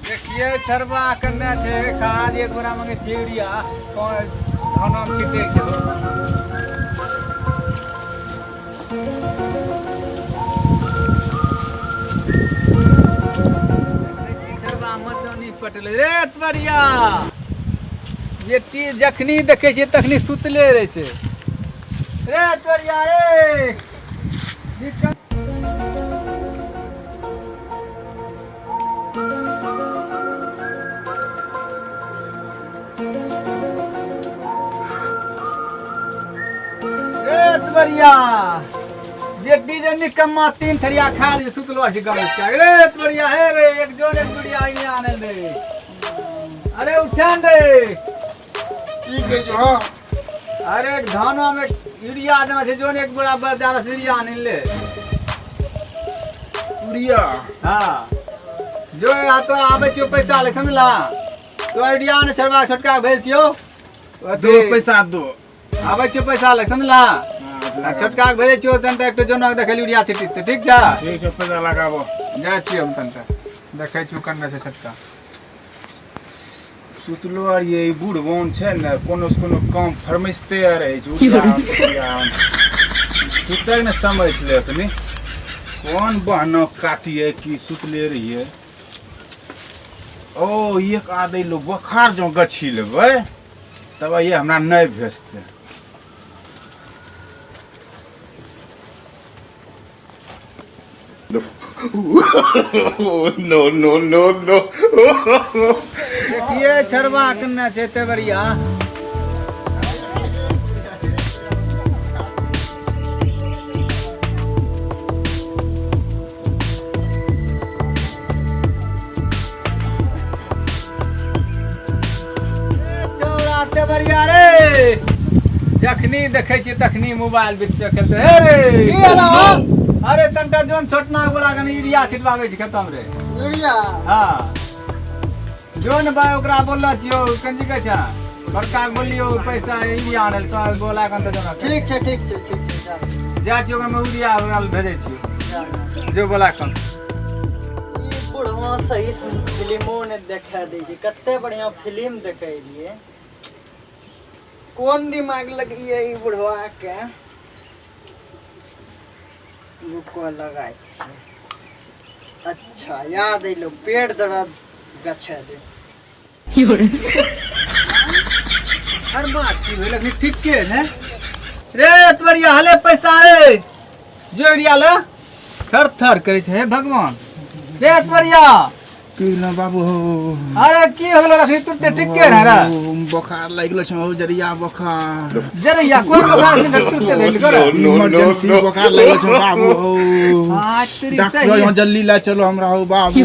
देखिए छरबा करना छे खाली एक बोरा मांगे चिड़िया कौन धाना छिटे छे छरबा मचनी पटले रे तवरिया बेटी जखनी देखे छे तखनी सुतले रहे छे रे तवरिया रे बढ़िया बेटी जे निकम्मा तीन थरिया खा ले सुतलो छै गम के रे बढ़िया हे रे एक जोन एक बढ़िया आइने आने रे अरे उठन रे की कह छ हां अरे धानो में यूरिया देना छै जोन एक बड़ा बड़ा यूरिया आने ले यूरिया हां जो आ तो आबे छियो पैसा ले समझला तो यूरिया ने छरवा छोटका भेल छियो दो पैसा दो आबे छियो पैसा ले समझला छोटका के भेजे छियो तनटा एकटा जोनक देखै यूरिया छिटी ठीक छ ठीक छै पैसा लगाबो जाय छियो हम तनटा देखै छियो कन्ना छै छोटका सुतलो आर ये बूढ़वन छै ने कोनो से कोनो काम फरमाइते रहै छै सुतै ने समझ ले तनी कोन बहनो काटिए कि सुतले रहिए ओ एक आदै लो बुखार जो गछि लेबै तब ये हमरा नै भेजते no no no no देखिए छरवा करना छै ते बढ़िया चौराते बढ़िया रे जखनी देखै छी तखनी मोबाइल बिच खेलते हे रे की हलो अरे तंटा जोन छोटना बोला कनी यूरिया छिटवावे छै खेतम रे यूरिया हां जोन भाई ओकरा बोलला छियो कंजी कहै छ बड़का बोलियो पैसा यूरिया आनल तो बोला कन त जोना ठीक छै जा छियो ओकरा में यूरिया आनल भेजै छियो जो बोला कन ई बुढ़वा सही फिल्मो ने देखा दै छै कते बढ़िया फिल्म देखै लिए कोन दिमाग लगिए ई बुढ़वा के रुको लगाय छै अच्छा याद आइलो पेट दर्द गछे दे हर बात की भेल अखनी ठीक के ने रे तवरिया हले पैसा रे जोड़िया ले थर थर करे छै हे भगवान रे तवरिया की ना बाबू अरे की होलो अखनी तुरते ठीक के रे बुखार लागलो छ जरिया बुखार जरिया कोन बुखार से तुरते भेल कर इमरजेंसी बुखार लागलो छ बाबू आज तेरी डॉक्टर सही यहाँ जल्दी ला चलो हमरा हो बाबू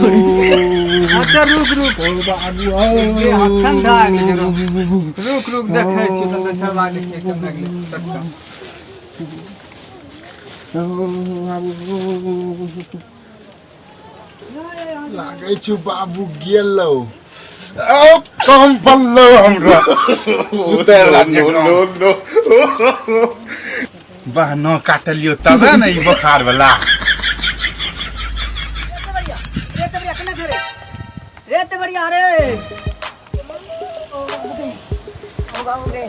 अच्छा रुक ओ बाबू ये ठंडा आ गेल रुक देखै छी त छरवा देखिए केम लागले टटका ओ बाबू लागै छु बाबू गेलौ ओ कम बल्लो हमरा सुतर नो बहनो काटलियो तबे न ई बुखार वाला रे ते बढ़िया कने करे रे ते बढ़िया रे ओ बाबू रे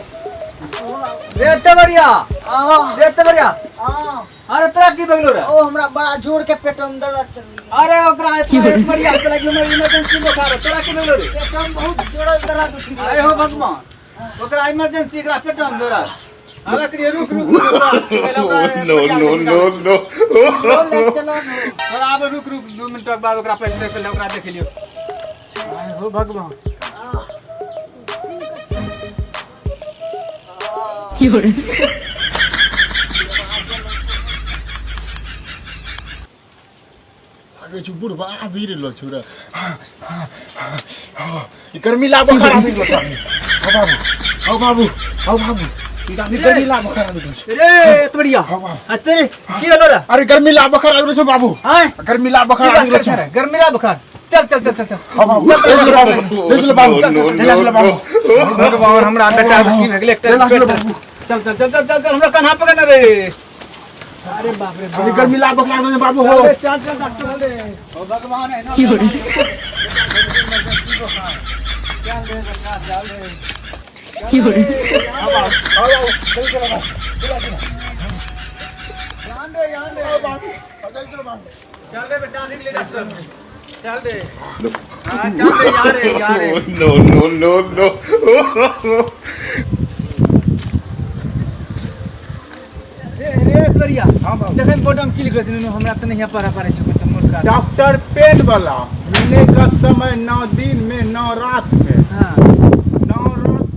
रे तवरिया आओ रे तवरिया आओ अरे तोरा की भइलो रे ओ हमरा बड़ा जोर के पेट में दर्द चल रही अरे ओकरा तवरिया त लगियो में इमरजेंसी बुखार तोरा की भइलो रे पेट में बहुत जोर दर्द उठी आए हो भगवान ओकरा इमरजेंसी एकरा पेट में दर्द अरे करिए रुक नो ले चलो ना थोड़ा अब रुक 2 मिनट बाद ओकरा पेट देख ले ओकरा देख लियो आए हो भगवान आगे छु बुढ़वा आबि रहलो छु रे ई गर्मी ला बुखार आबि गेलो ओ बाबू ई गर्मी ला बुखार आबि गेलो रे तवरिया तेरे की होलो रे अरे गर्मी ला बुखार आबि गेलो छु बाबू हां गर्मी ला बुखार आबि गेलो छु गर्मी ला बुखार चल देख ले बाबू भगवान हमरा बेटा की भगले चल हमरा कन्हा पकड़ रे अरे बाप रे अरे गर्मी ला बुखार आबि बाबू हो चल डॉक्टर रे ओ भगवान है ना चल रे बेटा चल रे কি hore ध्यान दे चल रे बेटा निकले डॉक्टर चल रे हाँ चल रे यार No, no, no, no. रे करिया देखन बोर्डम की लिखल छै हमरा त नहीं पढ़ा पारे छै कुछ मोटका डॉक्टर पेन वाला मिलने का समय 9 दिन में 9 रात में हां 9 रात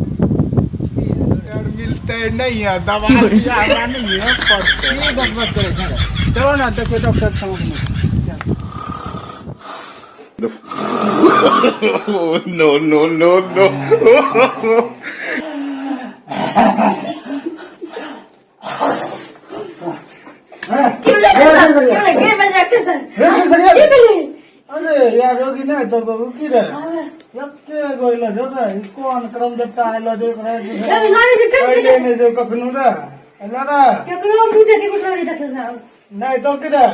मिलते नहीं है दवाई दिया हमरा नहीं है पड़ते की बकवास करे छै चलो ना देखो डॉक्टर सामने No, no, no, no. अरे यार रोगी नहीं तो बाबू की रे यक्के गोइला जो रे कोन क्रम देवता आइलो देख रे पहले ने जो कखनु रे एला रे नहीं तो की रे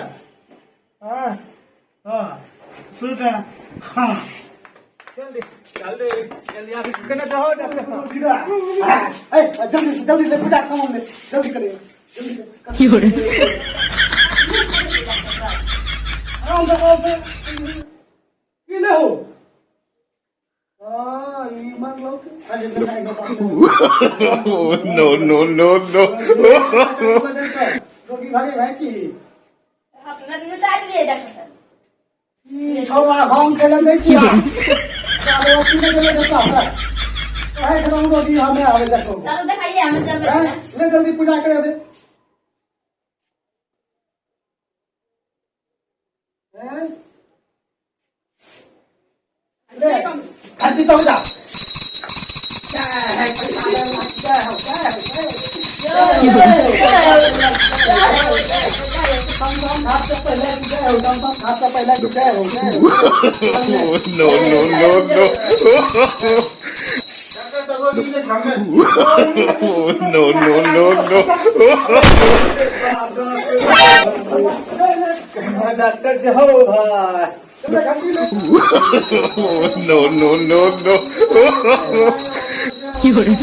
हां हां सुन हां चल यार कने तो हो की रे ए जल्दी ले पूजा सामान ले जल्दी करिए কি hore आराम से की ले हो ई मान लो आज नहीं No, no, no, no. रोगी भाई भाई की अपना दिन तार लिए जा सकता ई छोरा भांग खेले नहीं किया चारों की ने ले जाता है काहे खराब रोगी हमें आवे जाको चलो दिखाइए हमें जब ले जल्दी पूजा करे दे हैं ले हड्डी तो जा No, no, no, no. No, no, no, no. Doctor से हो भाई No, no, no, no. কি hore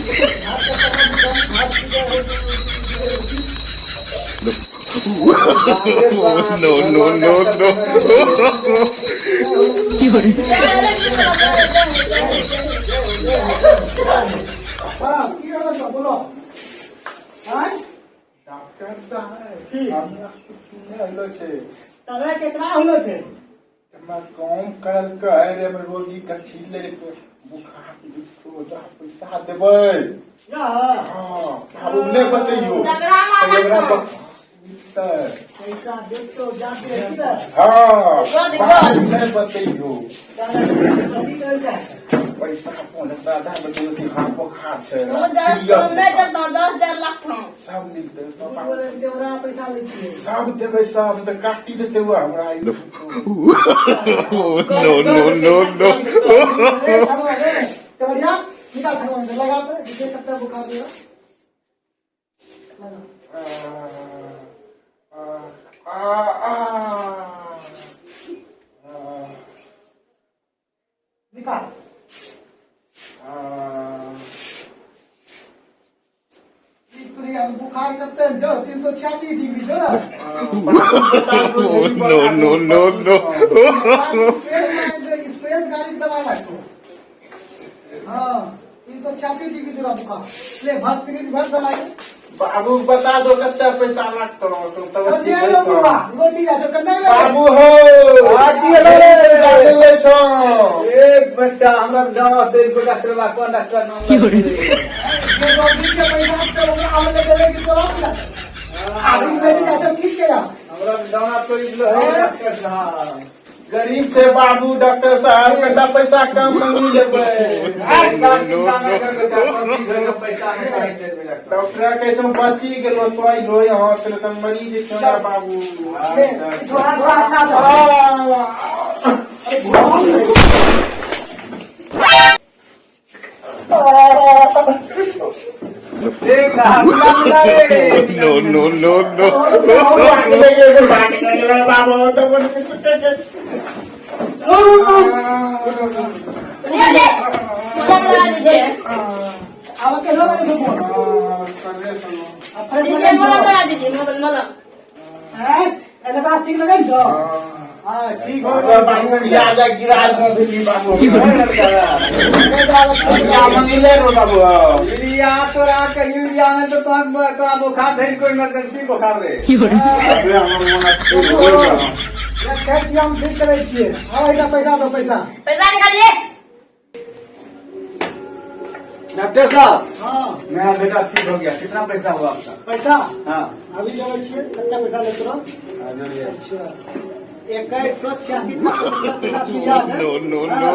No, no, no, no. কি hore हां की हो तो बोलो हां डॉक्टर साहब की हमरा हेलो छे तले केकरा होलो छे हमरा काम करल कहे रे हमर रोगी कछी ले रे बुखार तो जा पैसा देबै या हां बाबू ने बतैयो झगड़ा मारा पैसा देख तो जाके किधर हां बाबू ने बतैयो जल्दी कर जा पैसा कोन दादा बतैयो कि हां बुखार छे वो 10 में जब 10,000 लाख था सब लिख दे पापा बोले देवरा पैसा ले छिए सब देबै सब त काटी देते हुआ हमरा No, no, no, no. बढ़िया निकाल थर्मोमीटर से लगा दे जिसे कितना बुखार देगा निकाल बुखार करते हैं जो 386 डिग्री जो ना No, no, no, no. स्प्रेस गाड़ी दवा लागतो हाँ 386 डिग्री जो बुखार ले भात सिगरेट भर दवाई बाबू बता दो कितना पैसा लगता हो तुम तब रोटी जा तो करना है बाबू हो एक बेटा हमरा गांव तेल को डॉक्टर बा कौन डॉक्टर नाम কি hore ये रोटी के पैसा तो आवे देले की तो अभी लेके जाते ठीक है हमरा गांव तो इलो है डॉक्टर साहब गरीब थे बाबू डॉक्टर साहब कितना पैसा कम नहीं लेबै डॉक्टर कैसे बची गेलो तो आई लो यहाँ से तुम मरीज छोड़ा बाबू No, no, no, no. दे दे मलम लगा दीजिए अब के लो लगे बोल दीजिए मलम लगा दीजिए मलम हैं इलास्टिक लगाई दो हां ठीक हो या जा गिरा दो भी बाबू या मंगिले रो बाबू यूरिया तोरा के यूरिया में तो तोरा बुखार धरी कोई इमरजेंसी बुखार रे Fiore, अबे हम मोनास्ट्री या कैसे हम ठीक करे छिए हां इधर पैसा दो पैसा पैसा निकालिए डॉक्टर साहब हां मेरा बेटा ठीक हो गया कितना पैसा हुआ आपका पैसा हाँ अभी जब छिए कितना पैसा लेते रहो अच्छा 2186 नो नो नो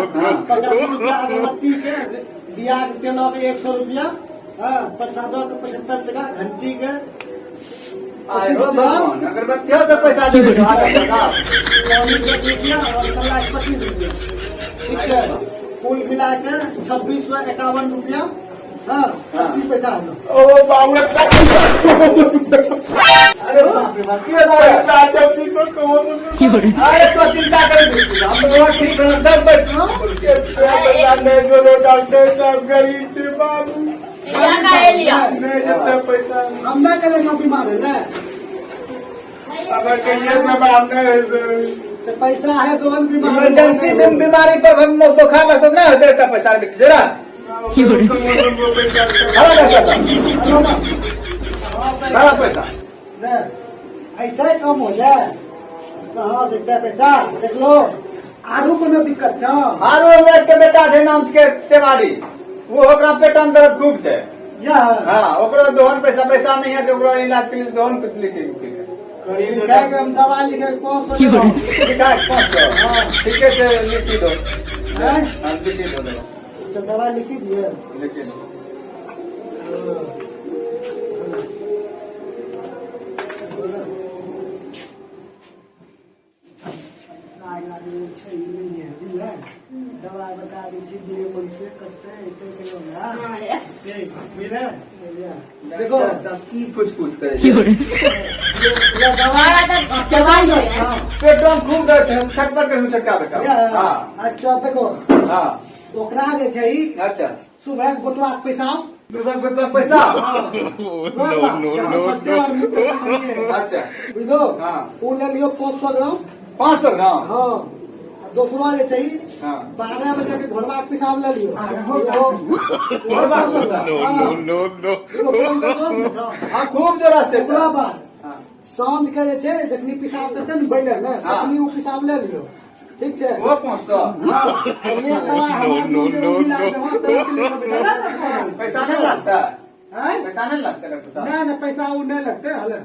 50 रुपया अगरबत्ती के दिया तेल के 100 रुपया हां प्रसादों के 75 टका घंटी के अगरबत्ती हो तो पैसा दे दो डॉक्टर साहब रुपया और सलाह 25 रुपया ठीक है कुल मिला के 2651 रुपया हाँ 80 पैसा है ओ बाबू इतना पैसा अरे बाप रे बाप ये पैसा जब 300 को Fiore, अरे तो चिंता कर हम लोग ठीक है 10 पैसा पैसा ले जो डॉक्टर साहब गरीब से बाबू लिया का है लिया नहीं जितना पैसा हम ना करे जो बीमार है ना अगर कहिए सब आपने तो पैसा है तो हम बीमार इमरजेंसी में बीमारी पर हम बुखार लगता ना देता पैसा जरा Fiore, बड़ा पैसा ऐसा ही कम हो जाए कहाँ से क्या पैसा देख लो आरू कोनो दिक्कत छ आरो एक के बेटा छै नाम के तिवारी वो ओकरा पेट में दर्द खूब छै यह हाँ ओकरा दोहन पैसा नहीं है जो ओकरा इलाज के लिए दोहन कुछ लिखे लिखा के हम दवा लिखे 500 Fiore, लिखा 500 हाँ ठीक है लिखी दो हैं हाँ लिखी दो तो दवा लिखी दिए लिखी दो दवा बता दीजिए दिए पैसे करते हाँ मिले देखो सबकी पूछ करे Fiore, ये दवा दवाई है पेट में खूब दर्द छै छटपट के छटका बेटा हाँ अच्छा देखो हाँ ओकरा जे छै ई अच्छा सुबह गोतवा के पेशाब पैसा अच्छा बुझलो हाँ। वो ले लियो 500 ग्राम 500 ग्राम हाँ दूसरा जे छै हाँ 12 बजे के घोड़वा के पेशाब ले लियो घोड़वा के पेशाब? नो हाँ खूब जरा से ओकरा बाद हाँ साँझ के जे छै जखनी पेशाब करते ने बैले ने हाँ। तखनी वो पेशाब ले लियो ठीक छै वो 500 पैसा नहीं लगता पैसा नहीं लगता डॉक्टर साहब नहीं पैसा वो नहीं लगते हले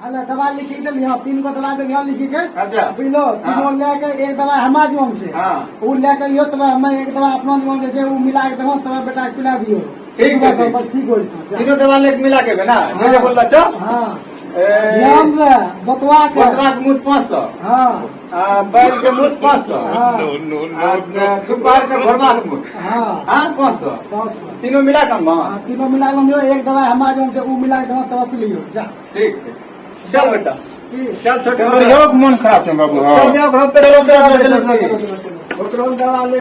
हले दवा लिखी के लिया 3 गो दवा लिया लिखी के अच्छा। बुझलो तीनों लेके एक दवा हमार जीवन से हाँ। वो लेके यो तब हमें एक दवा अपना जीवन से वो मिला के देबो तब बेटा के पिला दियो ठीक है, ठीक। बस ठीक हो जाता तीनों दवा लेके मिला के ना मुझे बोल रहा हाँ ध्यान रे बतवा के बकरा के मुँह 500 हाँ बैल के मुँह 500 हाँ सुपार के घोड़वा के मुँह हाँ हाँ 500 500 तीनों मिला के माँ हाँ तीनों मिला के लियो एक दवा हमार जीवन से वो मिला के देबो तब पी लियो जा ठीक है चल बेटा ठीक चल छोटे मन खराब है बाबू हाँ ओकरो दवा ले